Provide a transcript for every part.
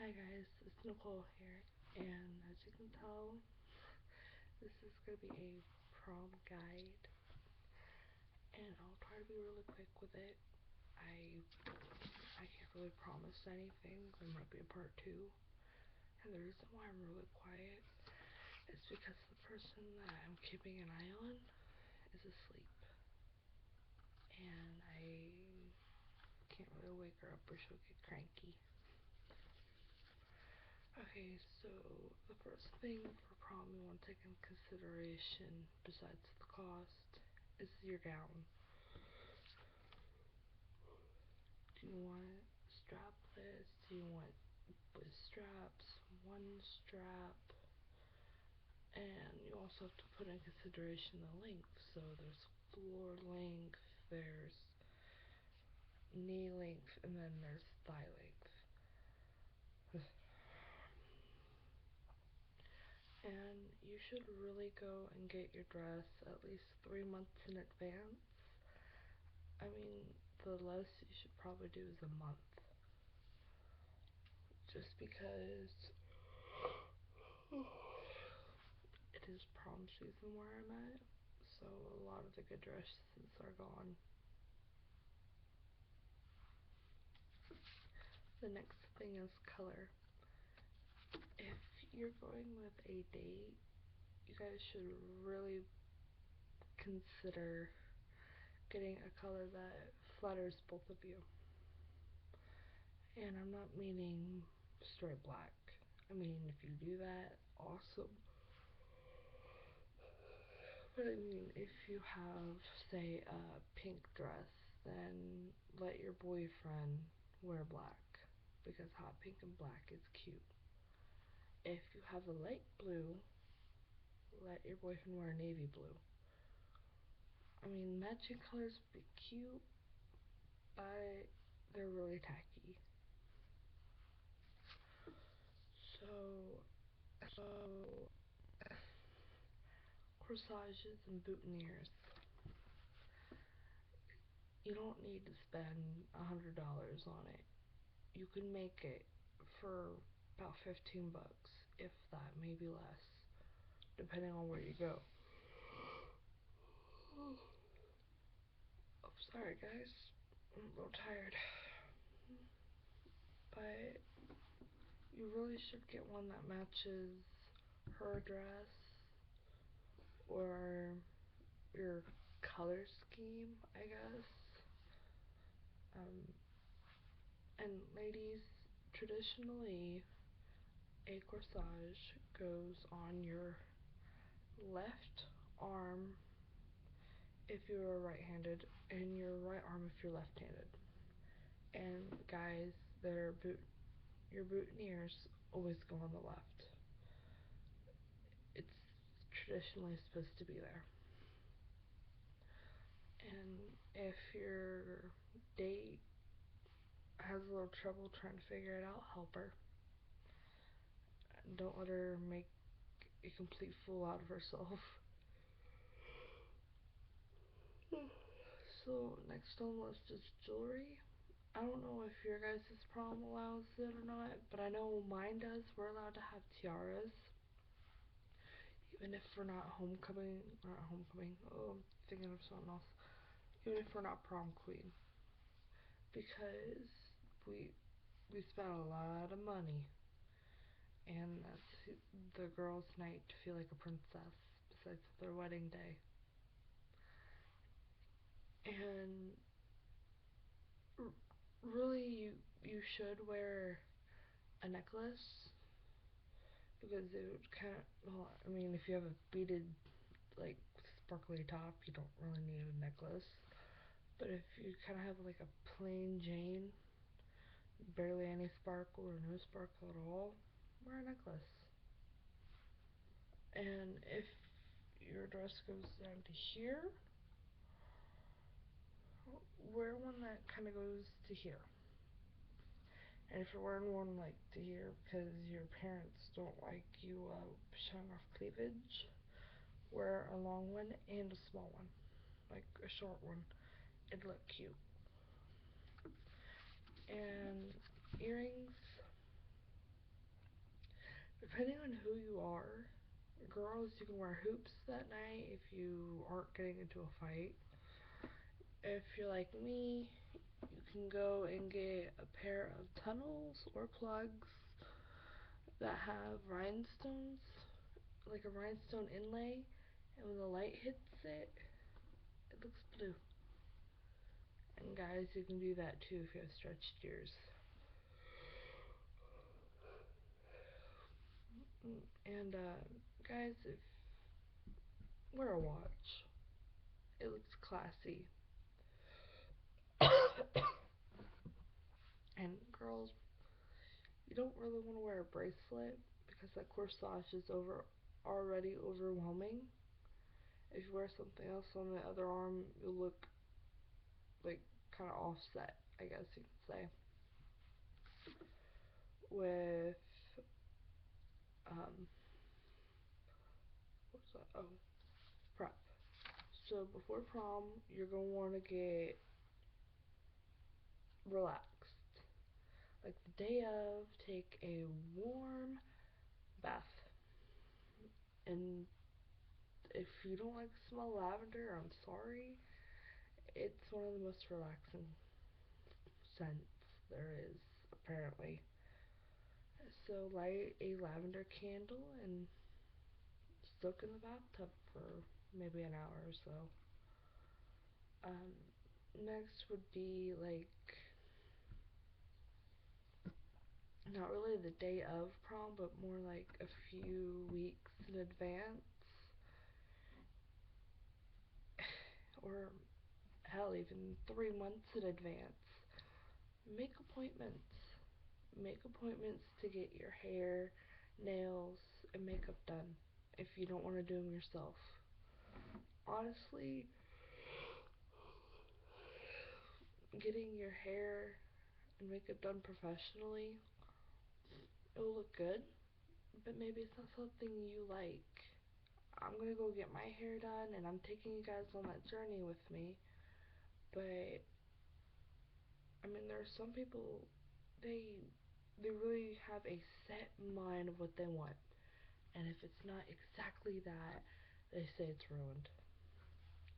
Hi guys, it's Nicole here, and as you can tell, this is going to be a prom guide, and I'll try to be really quick with it. I can't really promise anything. There might be a part 2, and the reason why I'm really quiet is because the person that I'm keeping an eye on is asleep, and I can't really wake her up or she'll get cranky. Okay, so the first thing for prom you want to take into consideration, besides the cost, is your gown. Do you want strapless? Do you want with straps? One strap? And you also have to put in consideration the length. So there's floor length, there's knee length, and then there's thigh length. And you should really go and get your dress at least 3 months in advance. I mean, the lowest you should probably do is a month. Just because it is prom season where I'm at, so a lot of the good dresses are gone. The next thing is color. If you're going with a date, you guys should really consider getting a color that flatters both of you. And I'm not meaning straight black. I mean, if you do that, awesome. But I mean, if you have, say, a pink dress, then let your boyfriend wear black, because hot pink and black is cute. If you have a light blue, let your boyfriend wear navy blue. I mean, matching colors would be cute, but they're really tacky. So corsages and boutonnieres. You don't need to spend $100 on it. You can make it for about 15 bucks, if that, maybe less, depending on where you go. Oh, sorry guys, I'm a little tired. But you really should get one that matches her dress or your color scheme, I guess. And ladies, traditionally, a corsage goes on your left arm if you're right-handed, and your right arm if you're left-handed. And guys, your boutonnieres always go on the left. It's traditionally supposed to be there. And if your date has a little trouble trying to figure it out, help her. Don't let her make a complete fool out of herself. So next on the list is jewelry. I don't know if your guys' prom allows it or not, but I know mine does. We're allowed to have tiaras, even if we're not homecoming, oh, I'm thinking of something else. Even if we're not prom queen, because we spent a lot of money, and that's the girls' night to feel like a princess, besides their wedding day. And really, you should wear a necklace, because it would kind of, well, I mean, if you have a beaded, like, sparkly top, you don't really need a necklace. But if you kind of have like a plain Jane, barely any sparkle or no sparkle at all, wear a necklace. And if your dress goes down to here, wear one that kind of goes to here. And if you're wearing one like to here because your parents don't like you showing off cleavage, wear a long one and a small one, like a short one. It'd look cute. And earrings, Depending on who you are, girls, you can wear hoops that night if you aren't getting into a fight. If you're like me, you can go and get a pair of tunnels or plugs that have rhinestones, like a rhinestone inlay, and when the light hits it, it looks blue. And guys, you can do that too if you have stretched ears. And guys, if wear a watch, it looks classy. And girls, you don't really want to wear a bracelet because that corsage is already overwhelming. If you wear something else on the other arm, you'll look like kind of offset, I guess you could say. With um, what's that? Oh, prep. So before prom, you're gonna want to get relaxed. Like the day of, take a warm bath. And if you don't like the smell of lavender, I'm sorry. It's one of the most relaxing scents there is, apparently. So light a lavender candle and soak in the bathtub for maybe an hour or so. Um, Next would be like not really the day of prom, but more like a few weeks in advance, or hell, even 3 months in advance. Make appointments. Make appointments to get your hair, nails, and makeup done if you don't want to do them yourself. Honestly, getting your hair and makeup done professionally, it will look good, but maybe it's not something you like. I'm gonna go get my hair done and I'm taking you guys on that journey with me. But I mean, there are some people, they really have a set mind of what they want, and if it's not exactly that, they say it's ruined.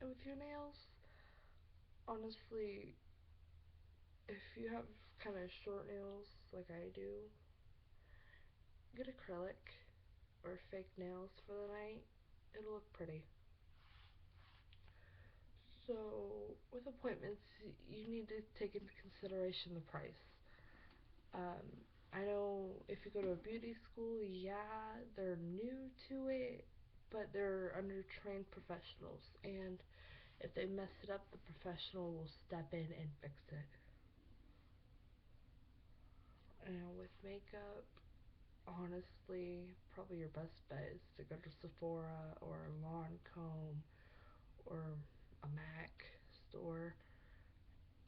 And with your nails, honestly, if you have kind of short nails like I do, get acrylic or fake nails for the night. It'll look pretty. So, with appointments, you need to take into consideration the price. Um, I know if you go to a beauty school, yeah, they're new to it, but they're under trained professionals. And if they mess it up, the professional will step in and fix it. And with makeup, honestly, probably your best bet is to go to Sephora or Lancome or a MAC store.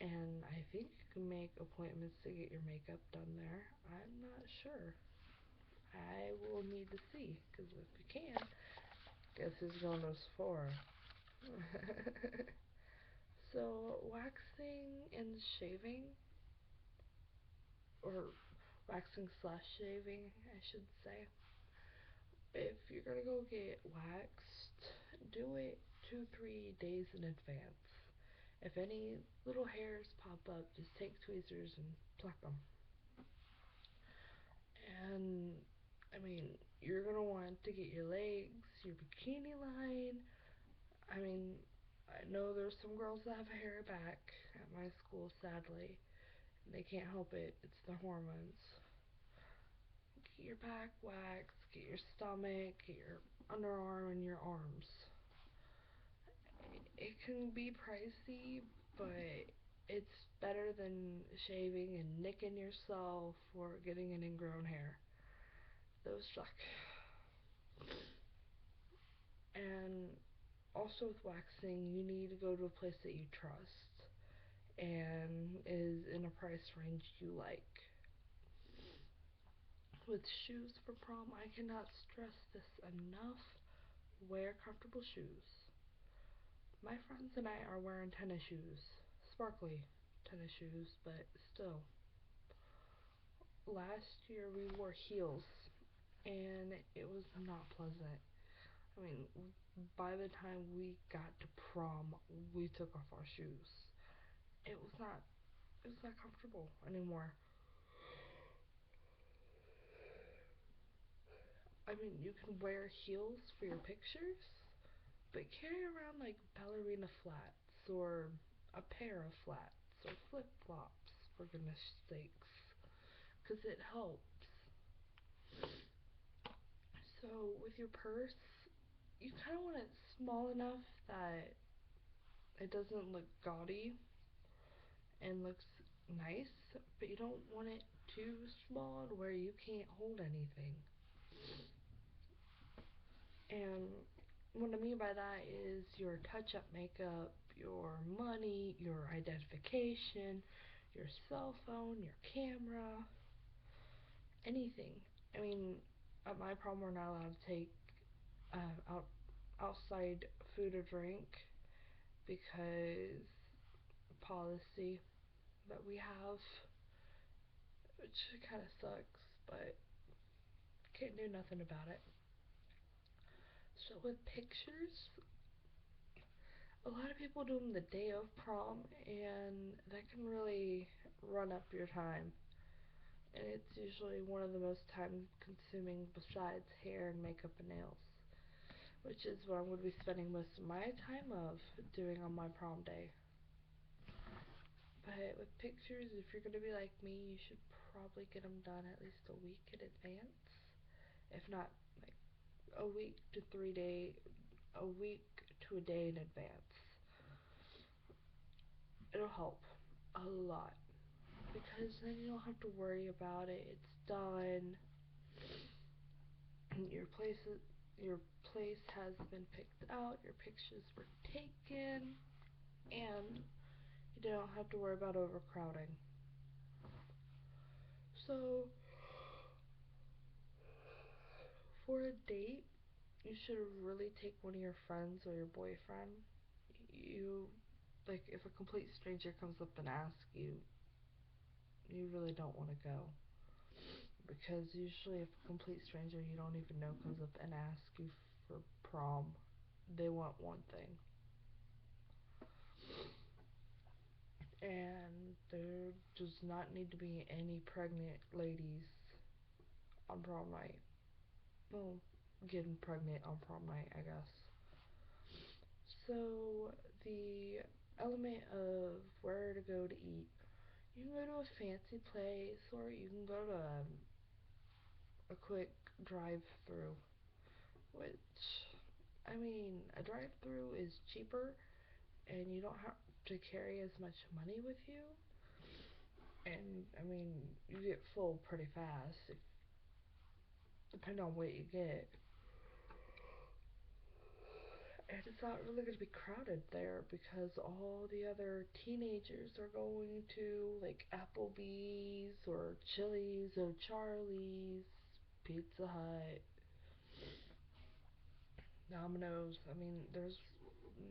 And I think you can make appointments to get your makeup done there. I'm not sure. I will need to see, because if you can, guess who's going to Sephora? So, waxing and shaving, or waxing slash shaving, I should say. If you're gonna go get waxed, do it 2-3 days in advance. If any little hairs pop up, just take tweezers and pluck them. And I mean, you're gonna want to get your legs, your bikini line. I mean, I know there's some girls that have a hairy back at my school, sadly. They can't help it. It's the hormones. Get your back waxed, get your stomach, get your underarm and your arms. It can be pricey, but it's better than shaving and nicking yourself or getting an ingrown hair. Those suck. And also with waxing, you need to go to a place that you trust and is in a price range you like. With shoes for prom, I cannot stress this enough. Wear comfortable shoes. My friends and I are wearing tennis shoes. Sparkly tennis shoes, but still. Last year we wore heels and it was not pleasant. I mean, by the time we got to prom, we took off our shoes. It was not it was not comfortable anymore. I mean, you can wear heels for your pictures, but carry around like ballerina flats or a pair of flats or flip flops, for goodness sakes, because it helps. So, with your purse, you kind of want it small enough that it doesn't look gaudy and looks nice, but you don't want it too small to where you can't hold anything. And what I mean by that is your touch up makeup, your money, your identification, your cell phone, your camera, anything. I mean, at my prom, we're not allowed to take out outside food or drink because policy that we have, which kind of sucks, but can't do nothing about it. So with pictures, a lot of people do them the day of prom, and that can really run up your time. And it's usually one of the most time consuming besides hair and makeup and nails, which is what I'm going to be spending most of my time of doing on my prom day. But with pictures, if you're going to be like me, you should probably get them done at least a week in advance. If not, like a week to 3 day, a week to a day in advance. It'll help a lot because then you don't have to worry about it. It's done. Your your place has been picked out. Your pictures were taken, and you don't have to worry about overcrowding. So, for a date, you should really take one of your friends or your boyfriend. You like if a complete stranger comes up and asks you, you really don't want to go because usually if a complete stranger you don't even know comes up and asks you for prom, they want one thing, and there does not need to be any pregnant ladies on prom night. Well, getting pregnant on prom night, I guess. So the element of where to go to eat, you can go to a fancy place or you can go to a quick drive-through, which I mean, a drive-through is cheaper and you don't have to carry as much money with you. And I mean, you get full pretty fast, depending on what you get. And it's not really going to be crowded there because all the other teenagers are going to like Applebee's or Chili's or Charlie's, Pizza Hut, Domino's. I mean, there's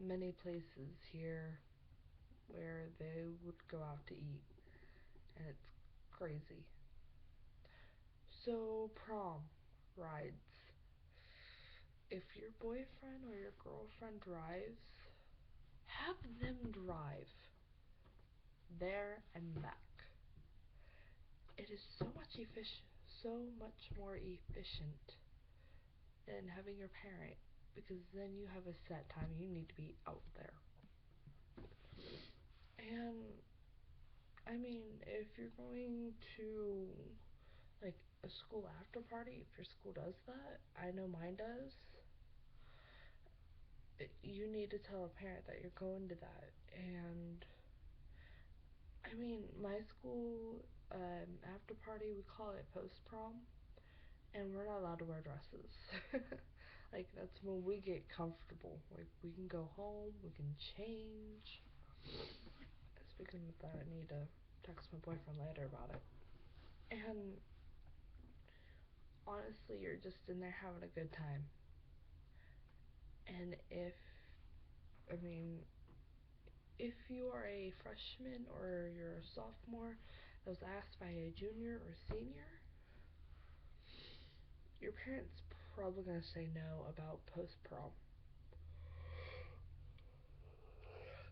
many places here where they would go out to eat, and it's crazy. So, prom rides. If your boyfriend or your girlfriend drives, have them drive there and back. It is so much more efficient than having your parent because then you have a set time you need to be out there. And I mean, if you're going to like a school after party, if your school does that, I know mine does. You need to tell a parent that you're going to that. And I mean, my school after party, we call it post prom, and we're not allowed to wear dresses. Like that's when we get comfortable. Like we can go home, we can change. Speaking of that, I need to text my boyfriend later about it. And honestly, you're just in there having a good time. And I mean, if you are a freshman or you're a sophomore that was asked by a junior or senior, your parents probably gonna say no about post prom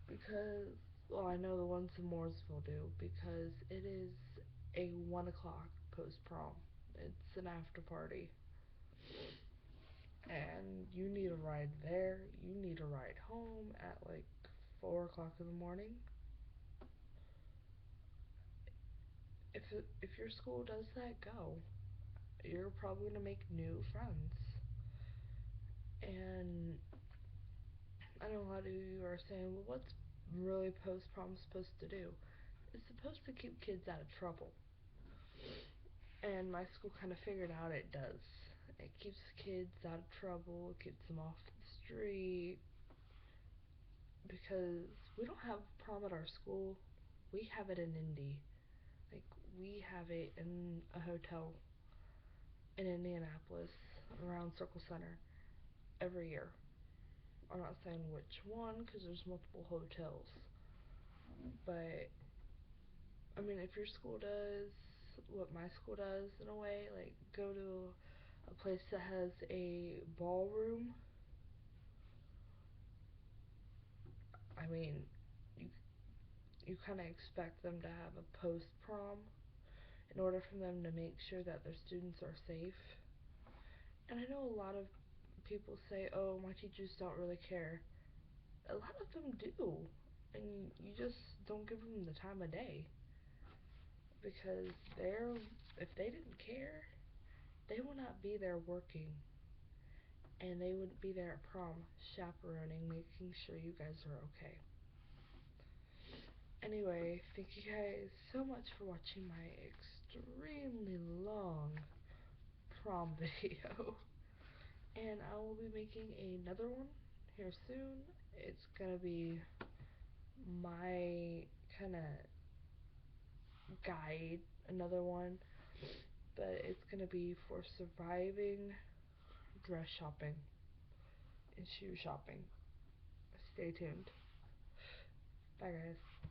because, well, I know the ones in Mooresville do because it is a 1 o'clock post prom. It's an after party, and you need a ride there. You need a ride home at like 4 o'clock in the morning. If your school does that, go. You're probably gonna make new friends. And I know a lot of you are saying, well, what's really post prom supposed to do? It's supposed to keep kids out of trouble. And my school kind of figured out it does. It keeps kids out of trouble, it keeps them off the street. Because we don't have prom at our school, we have it in Indy. Like, we have it in a hotel in Indianapolis around Circle Center every year. I'm not saying which one because there's multiple hotels. But, I mean, if your school does what my school does in a way, like go to a place that has a ballroom, I mean, you, you kind of expect them to have a post prom in order for them to make sure that their students are safe. And I know a lot of people say, oh, my teachers don't really care. A lot of them do. And you just don't give them the time of day. Because if they didn't care, they would not be there working. And they wouldn't be there at prom chaperoning, making sure you guys are okay. Anyway, thank you guys so much for watching my extremely long prom video. And I will be making another one here soon. It's gonna be my kind of guide, another one, but it's gonna be for surviving dress shopping and shoe shopping. Stay tuned. Bye, guys.